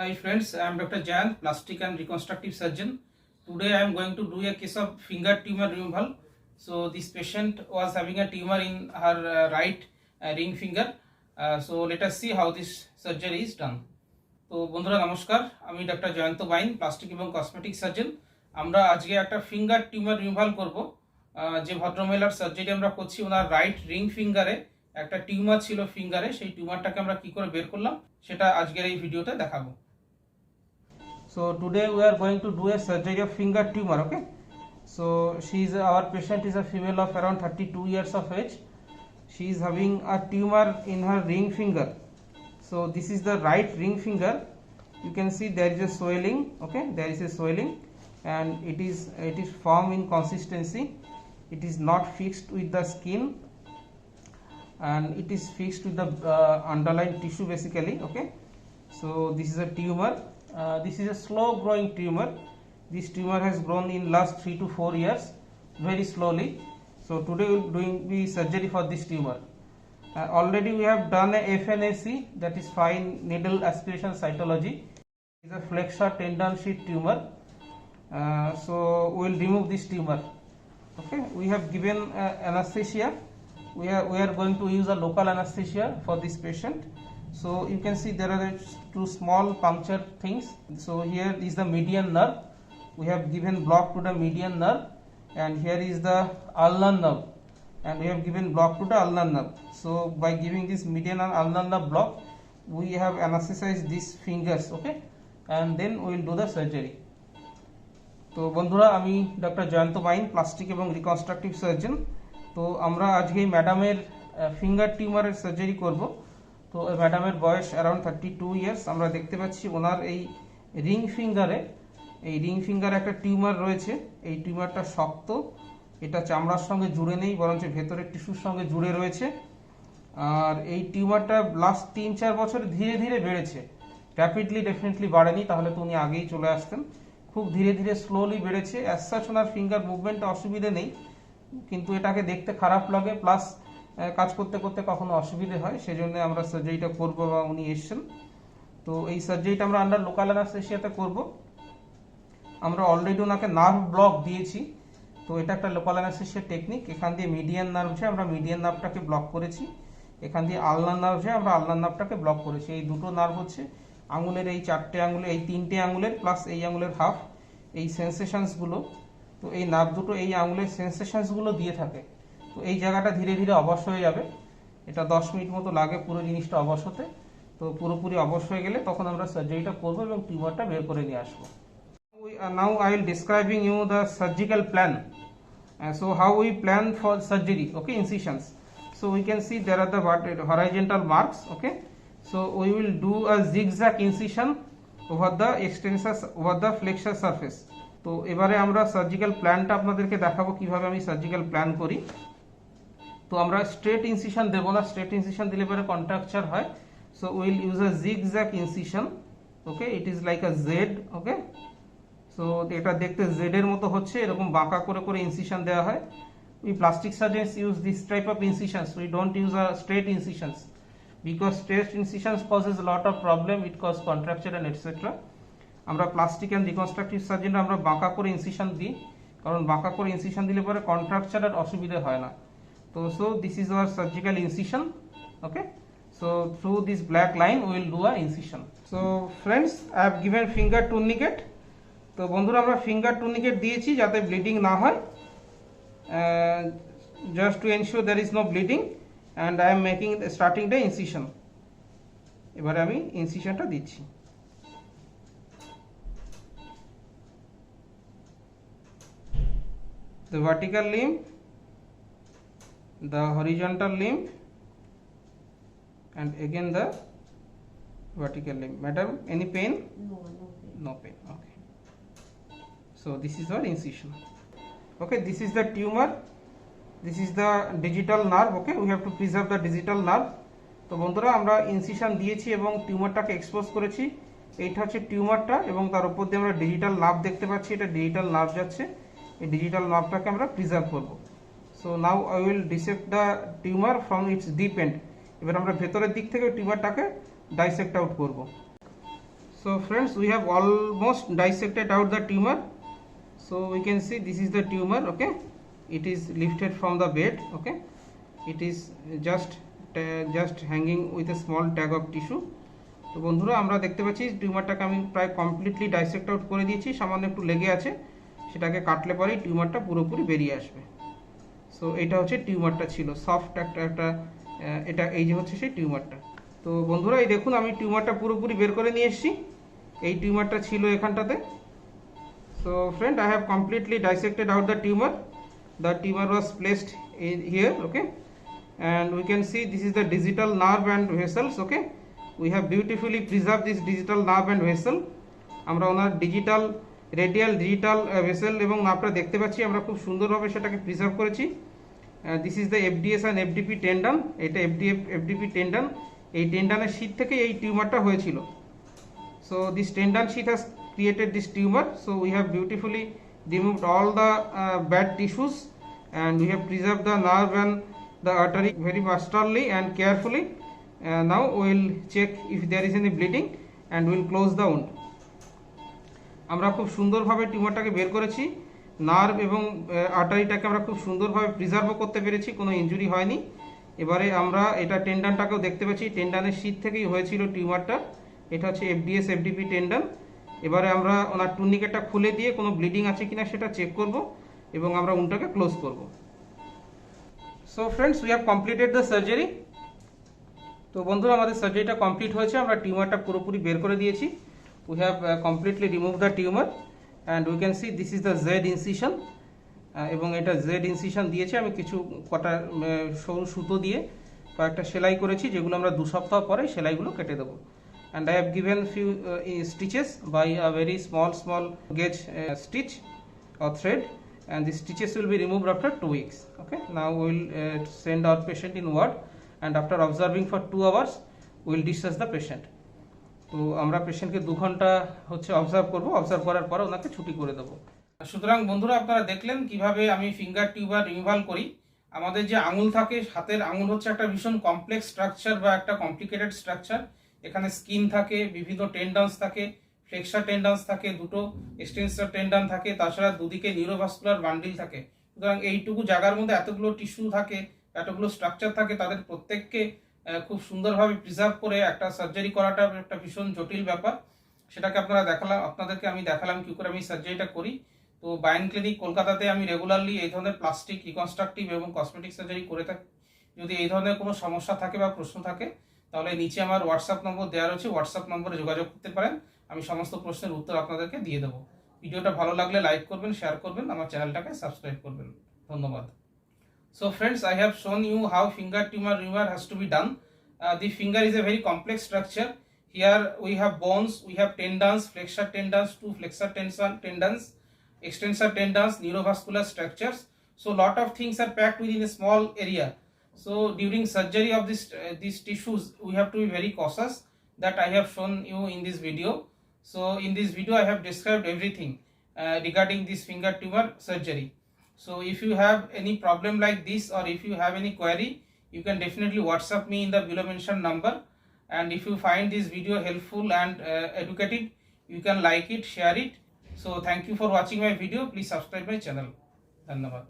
Hi friends, I am Dr. Jan, plastic and reconstructive surgeon. Today I am going to do a case of finger tumor removal. So this patient was having a tumor in her right ring finger. So let us see how this surgery is done. তো বন্ধুরা নমস্কার, আমি doctor Jayanta বাইন, plastic এবং cosmetic surgeon. আমরা আজকে একটা finger tumour removal করব। যে ভদ্রমহিলার সার্জারি আমরা করছি, ওনার রাইট রিং ফিঙ্গারে একটা টিউমার ছিল ফিঙ্গারে, সেই টিউমারটাকে আমরা কি করে বের করলাম সেটা আজকের এই ভিডিওতে দেখাবো। So today we are going to do a surgery of finger tumor. Okay, so our patient is a female of around 32 years of age. She is having a tumor in her ring finger. So this is the right ring finger. You can see there is a swelling. Okay, there is a swelling and it is firm in consistency. It is not fixed with the skin and it is fixed with the underlying tissue basically. Okay, so this is a tumor. This is a slow growing tumor. This tumor has grown in last 3 to 4 years very slowly. So today we will doing the surgery for this tumor. Already we have done a FNAC, that is fine needle aspiration cytology. It is a flexor tendon sheath tumor. So we will remove this tumor. Okay, we have given anesthesia. We are going to use a local anesthesia for this patient. So you can see there are two small puncture things. So here is the median nerve. We have given block to the median nerve and here is the ulnar nerve and we have given block to the ulnar nerve. So by giving this median and ulnar nerve block, we have anesthetized these fingers. Okay, and then we will do the surgery. তো বন্ধুরা, আমি doctor Jayanta বাইন, plastic এবং reconstructive surgeon. তো আমরা আজকে ম্যাডামের finger টিউমারের surgery করব। তো ম্যাডামের বয়স অ্যারাউন্ড 32 ইয়ার্স। আমরা দেখতে পাচ্ছি ওনার এই রিং ফিঙ্গারে একটা টিউমার রয়েছে। এই টিউমারটা শক্ত, এটা চামড়ার সঙ্গে জুড়ে নেই, বরঞ্চ ভেতরের টিস্যুর সঙ্গে জুড়ে রয়েছে। আর এই টিউমারটা লাস্ট 3-4 বছর ধীরে ধীরে বেড়েছে, র্যাপিডলি ডেফিনেটলি বাড়েনি, তাহলে তো উনি আগেই চলে আসতেন। খুব ধীরে ধীরে স্লোলি বেড়েছে। অ্যাজ সাচ ওনার ফিঙ্গার মুভমেন্টে অসুবিধে নেই, কিন্তু এটাকে দেখতে খারাপ লাগে, প্লাস কাজ করতে করতে কখনো অসুবিধে হয়, সেজন্য আমরা সার্জারিটা করব বা উনি এসেছেন। তো এই সার্জারিটা আমরা আন্ডার লোকাল অ্যানাস্থেসিয়াতে করব। আমরা অলরেডি ওনাকে নার্ভ ব্লক দিয়েছি। তো এটা একটা লোকাল অ্যানাস্থেসিয়া টেকনিক। এখান দিয়ে মিডিয়ান নার্ভ যে আমরা মিডিয়ান নার্ভটাকে ব্লক করেছি, এখান দিয়ে আলনার নার্ভ যে আমরা আলনার নার্ভটাকে ব্লক করেছি। এই দুটো নার্ভ হচ্ছে আঙুলের এই 4টে আঙুলে, এই 3টে আঙুলের প্লাস এই আঙুলের হাফ, এই সেন্সেশনসগুলো। তো এই নার্ভ দুটো এই আঙুলের সেন্সেশনসগুলো দিয়ে থাকে। তো এই জায়গাটা ধীরে ধীরে অবশ হয়ে যাবে। এটা 10 মিনিট মতো লাগে পুরো জিনিসটা অবশ হতে। তো পুরোপুরি অবশ হয়ে গেলে তখন আমরা সার্জারিটা করব এবং টিউমারটা বের করে নিয়ে আসবো। Now I will describing you the surgical plan. So how we plan for surgery, okay, incisions. So we can see there are the horizontal marks. Okay, so we will do a zigzag incision over the extensor, over the flexor surface. তো এবারে আমরা surgical প্ল্যানটা আপনাদেরকে দেখাবো কিভাবে আমি surgical plan করি। তো আমরা স্ট্রেট ইনসিশন দেব না, স্ট্রেট ইনসিশন দিলে পরে কন্ট্রাকচার হয়। So will use a zigzag incision. Okay, it is like a Z. Okay, so এটা দেখতে জেড এর মতো হচ্ছে, এরকম বাঁকা করে করে ইনসিশন দেওয়া হয়। We plastic surgeons use this type of incisions, we don't use a straight incisions because straight incisions causes a lot of problem, it cause contracture and etc. আমরা প্লাস্টিক অ্যান্ড রিকনস্ট্রাকটিভ সার্জনরা আমরা বাঁকা করে incision দিই, কারণ বাঁকা করে incision দিলে পরে কন্ট্রাকচার আর অসুবিধা হয় না। তো so this is our surgical incision. Okay, so through this black line we will do a incision. So friends, I have given finger tourniquet. তো বন্ধুরা, আমরা ফিঙ্গার টুর্নিকেট দিয়েছি যাতে ব্লিডিং না হয়, just to ensure there is no bleeding, and I am starting the incision. এবারে আমি ইনসিশনটা দিচ্ছি। The vertical limb, the horizontal limb, and again the vertical limb. Madam, any pain? No, no pain. No pain. Okay. So this is our incision. Okay, this is the tumor. This is the digital nerve. Okay, we have to preserve the digital nerve. তো বন্ধুরা, আমরা incision দিয়েছি এবং টিউমারটাকে expose করেছি। এইটা হচ্ছে টিউমারটা এবং তার উপর দিয়ে আমরা ডিজিটাল নার্ভ দেখতে পাচ্ছি, এটা ডিজিটাল নার্ভ যাচ্ছে। এই ডিজিটাল নার্ভটাকে আমরা প্রিজার্ভ করব। So now I will dissect the tumour from its deep end. এবার আমরা ভেতরের দিক থেকে টিউমারটাকে ডাইসেক্ট আউট করব। So friends, we have almost dissected out the tumor. So we can see this is the tumor. Okay, it is lifted from the bed. Okay, it is just hanging with a small tag of tissue. তো বন্ধুরা আমরা দেখতে পাচ্ছি টিউমারটাকে আমি প্রায় completely dissect out করে দিয়েছি, সামান্য একটু লেগে আছে, সেটাকে কাটলে পরেই টিউমারটা পুরোপুরি বেরিয়ে আসবে। সো এটা হচ্ছে টিউমারটা ছিল সফট একটা এটা এই যে হচ্ছে সেই টিউমারটা। তো বন্ধুরা এই দেখুন আমি টিউমারটা পুরোপুরি বের করে নিয়ে এসেছি, এই টিউমারটা ছিল এখানটাতে। So friend, I have completely dissected out the tumor. The tumor was placed in here, okay, and we can see this is the digital nerve and vessels. Okay, we have beautifully preserved this digital nerve and vessel. আমরা ওনার radial digital vessel এবং নার্ভটা দেখতে পাচ্ছি, আমরা খুব সুন্দরভাবে সেটাকে preserve করেছি। This is the FDS and FDP tendon, এটা এফডিপি টেন্ডন, এই টেন্ডনের শীট থেকে এই টিউমারটা হয়েছিল। So this tendon sheet has created this tumor. So we have beautifully removed all the bad tissues and we have preserved the nerve and the artery very masterly and carefully. Now we will check if there is any bleeding and we will close the wound. আমরা খুব সুন্দরভাবে টিউমারটাকে বের করেছি, nerve এবং আর্টারিটাকে আমরা খুব সুন্দরভাবে প্রিজার্ভও করতে পেরেছি, কোনো ইনজুরি হয়নি। এবারে আমরা এটা টেন্ডনটাকেও দেখতে পাচ্ছি, টেন্ডনের শীট থেকেই হয়েছিল টিউমারটা, এটা হচ্ছে এফডিএস এফডিপি টেন্ডন। এবারে আমরা ওনার টুর্নিকেটটা খুলে দিয়ে কোনো ব্লিডিং আছে কিনা সেটা চেক করব এবং আমরা উন্ডটাকে ক্লোজ করব। So friends, we have completed the surgery. তো বন্ধুরা আমাদের সার্জারিটা কমপ্লিট হয়েছে, আমরা টিউমারটা পুরোপুরি বের করে দিয়েছি। We have completely remove the tumour and we can see this is the Z incision, এবং এটা জেড ইনসিশন দিয়েছে আমি কিছু কটা সরু সুতো দিয়ে কয়েকটা সেলাই করেছি, যেগুলো আমরা 2 সপ্তাহ পরে সেলাইগুলো কেটে দেবো। And I have given few stitches by a very small gauge stitch or thread, and the stitches will be removed after 2 weeks. Okay, now we will send our patient in ward, and after observing for 2 hours we will discharge the patient. তো আমরা পেশেন্টকে 2 ঘন্টা হচ্ছে observe করব, observe করার পরে ওনাকে ছুটি করে দেবো। সুতরাং বন্ধুরা আপনারা দেখলেন কিভাবে আমি ফিঙ্গার টিউমার রিমুভাল করি। আমাদের যে আঙুল থাকে, হাতের আঙুল হচ্ছে একটা ভীষণ কমপ্লেক্স স্ট্রাকচার বা একটা কমপ্লিকেটেড স্ট্রাকচার। এখানে স্কিন থাকে, বিভিন্ন টেন্ডনস থাকে, ফ্লেক্সার টেন্ডনস থাকে, দুটো এক্সটেন্সর টেন্ডন থাকে, তাছাড়া দুদিকে নিউরোভাস্কুলার বান্ডিল থাকে। সুতরাং এইটুকু জায়গার মধ্যে এতগুলো টিস্যু থাকে, এতগুলো স্ট্রাকচার থাকে, তাদের প্রত্যেককে খুব সুন্দরভাবে প্রিজার্ভ করে একটা সার্জারি করাটা একটা ভীষণ জটিল ব্যাপার। সেটাকে আপনাদেরকে আমি দেখালাম কি করে আমি সার্জারিটা করি। তো বায়ন ক্লিনিক কলকাতাতে আমি রেগুলারলি এই ধরনের প্লাস্টিক, রিকনস্ট্রাকটিভ এবং কসমেটিক সার্জারি করে থাকি। যদি এই ধরনের কোনো সমস্যা থাকে বা প্রশ্ন থাকে তাহলে নিচে আমার হোয়াটসঅ্যাপ নম্বর দেওয়া রয়েছে, হোয়াটসঅ্যাপ নম্বরে যোগাযোগ করতে পারেন, আমি সমস্ত প্রশ্নের উত্তর আপনাদেরকে দিয়ে দেবো। ভিডিওটা ভালো লাগলে লাইক করবেন, শেয়ার করবেন, আমার চ্যানেলটাকে সাবস্ক্রাইব করবেন। ধন্যবাদ। So friends, I have shown you how finger tumor removal has to be done. The finger is a very complex structure. Here we have bones, we have tendons, flexor tendons, 2 flexor tendons, extensor tendons, neurovascular structures. So lot of things are packed within a small area. So during surgery of these tissues we have to be very cautious, that I have shown you in this video. So in this video I have described everything regarding this finger tumor surgery. So if you have any problem like this, or if you have any query, you can definitely WhatsApp me in the below mentioned number. And if you find this video helpful and educative, you can like it, share it. So thank you for watching my video. Please subscribe my channel. Dhanyabad.